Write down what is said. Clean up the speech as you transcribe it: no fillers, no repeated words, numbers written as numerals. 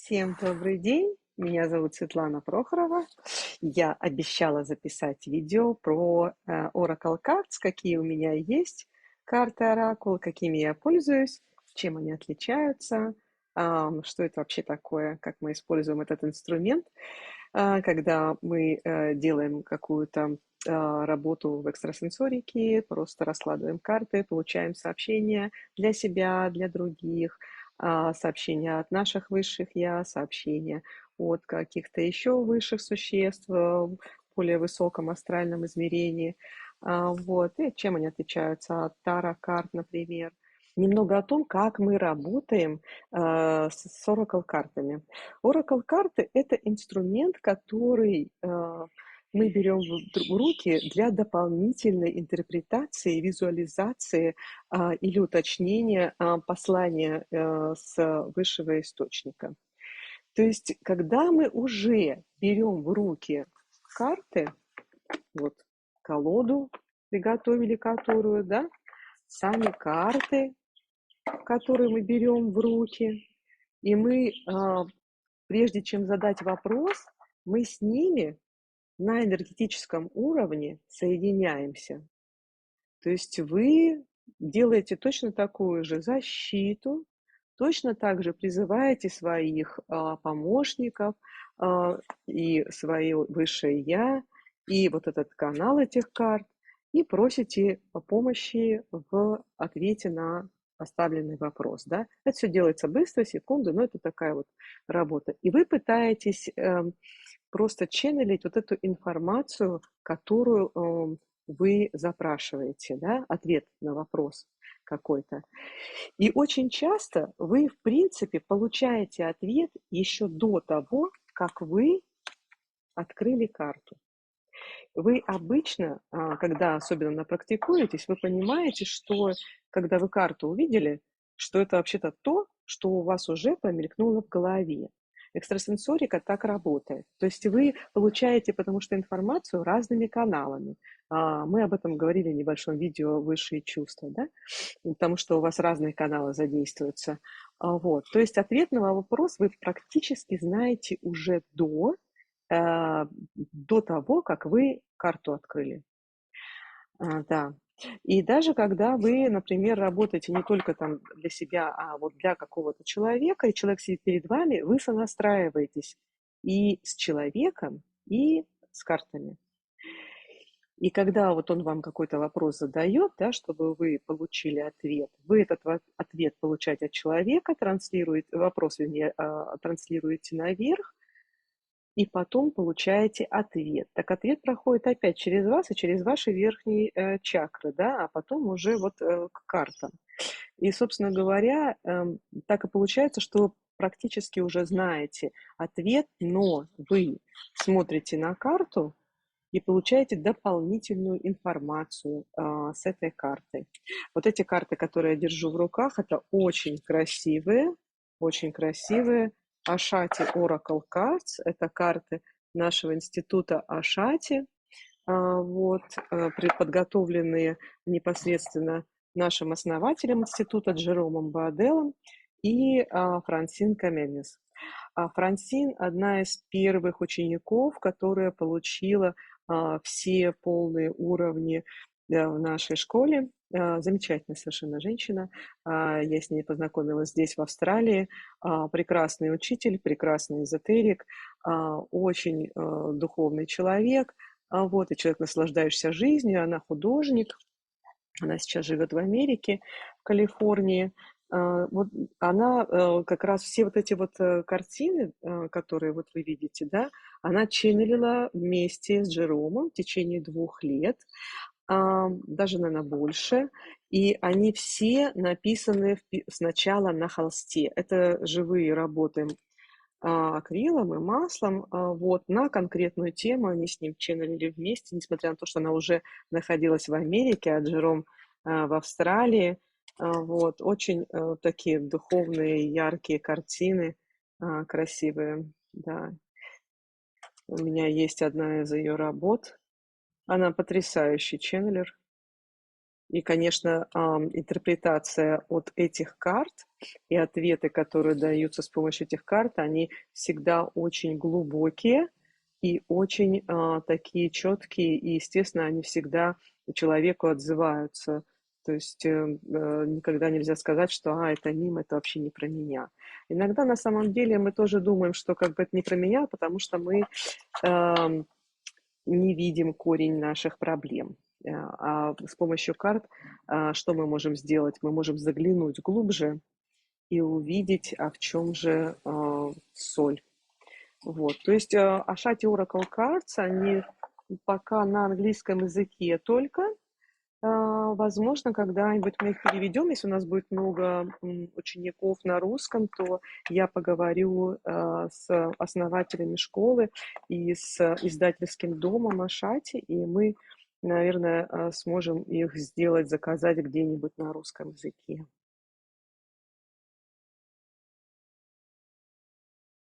Всем добрый день. Меня зовут Светлана Прохорова. Я обещала записать видео про Oracle Cards, какие у меня есть карты Oracle, какими я пользуюсь, чем они отличаются, что это вообще такое, как мы используем этот инструмент, когда мы делаем какую-то работу в экстрасенсорике, просто раскладываем карты, получаем сообщения для себя, для других, сообщения от наших высших я, сообщения от каких-то еще высших существ в более высоком астральном измерении. Вот. И чем они отличаются от таро-карт, например. Немного о том, как мы работаем с Oracle-картами. Oracle-карты – это инструмент, который мы берем в руки для дополнительной интерпретации, визуализации или уточнения послания с высшего источника. То есть, когда мы уже берем в руки карты, вот колоду приготовили которую, да, сами карты, которые мы берем в руки, и мы, прежде чем задать вопрос, мы с ними на энергетическом уровне соединяемся. То есть вы делаете точно такую же защиту, точно так же призываете своих помощников и свое высшее я, и вот этот канал этих карт, и просите о помощи в ответе на поставленный вопрос. Да? Это все делается быстро, секунду, но это такая вот работа. И вы пытаетесь просто ченнелить вот эту информацию, которую вы запрашиваете, да, ответ на вопрос какой-то. И очень часто вы, в принципе, получаете ответ еще до того, как вы открыли карту. Вы обычно, когда особенно напрактикуетесь, вы понимаете, что когда вы карту увидели, что это вообще-то то, что у вас уже промелькнуло в голове. Экстрасенсорика так работает. То есть вы получаете, потому что информацию разными каналами. Мы об этом говорили в небольшом видео «Высшие чувства», да? Потому что у вас разные каналы задействуются. Вот. То есть ответ на вопрос вы практически знаете уже до того, как вы карту открыли. Да. И даже когда вы, например, работаете не только там для себя, а вот для какого-то человека, и человек сидит перед вами, вы сонастраиваетесь и с человеком, и с картами. И когда вот он вам какой-то вопрос задает, да, чтобы вы получили ответ, вы этот ответ получаете от человека, вопрос, вернее, транслируете наверх, и потом получаете ответ. Так ответ проходит опять через вас и через ваши верхние чакры, да, а потом уже вот к картам. И, собственно говоря, так и получается, что вы практически уже знаете ответ, но вы смотрите на карту и получаете дополнительную информацию с этой картой. Вот эти карты, которые я держу в руках, это очень красивые Ашати Oracle Cards. Это карты нашего института Ашати, вот, подготовленные непосредственно нашим основателем института Джеромом Бааделом и Франсин Каменес. Франсин – одна из первых учеников, которая получила все полные уровни в нашей школе. Замечательная совершенно женщина. Я с ней познакомилась здесь, в Австралии. Прекрасный учитель, прекрасный эзотерик, очень духовный человек. Вот, и человек, наслаждающийся жизнью. Она художник. Она сейчас живет в Америке, в Калифорнии. Вот она как раз все вот эти вот картины, которые вот вы видите, да, она ченнелила вместе с Джеромом в течение 2 лет, даже, наверное, больше. И они все написаны сначала на холсте. Это живые работы акрилом и маслом, вот, на конкретную тему. Они с ним ченнелили вместе, несмотря на то, что она уже находилась в Америке, а Джером в Австралии. Вот, очень такие духовные, яркие картины, красивые, да. У меня есть одна из ее работ. Она потрясающий ченнелер. И, конечно, интерпретация от этих карт и ответы, которые даются с помощью этих карт, они всегда очень глубокие и очень такие четкие, и, естественно, они всегда человеку отзываются. То есть никогда нельзя сказать, что это мимо, это вообще не про меня. Иногда на самом деле мы тоже думаем, что как бы это не про меня, потому что мы ам, не видим корень наших проблем. А с помощью карт что мы можем сделать? Мы можем заглянуть глубже и увидеть, а в чем же соль. Вот. То есть Ашати Oracle Cards, они пока на английском языке только. Возможно, когда-нибудь мы их переведем. Если у нас будет много учеников на русском, то я поговорю с основателями школы и с издательским домом Ашати, и мы, наверное, сможем их сделать, заказать где-нибудь на русском языке.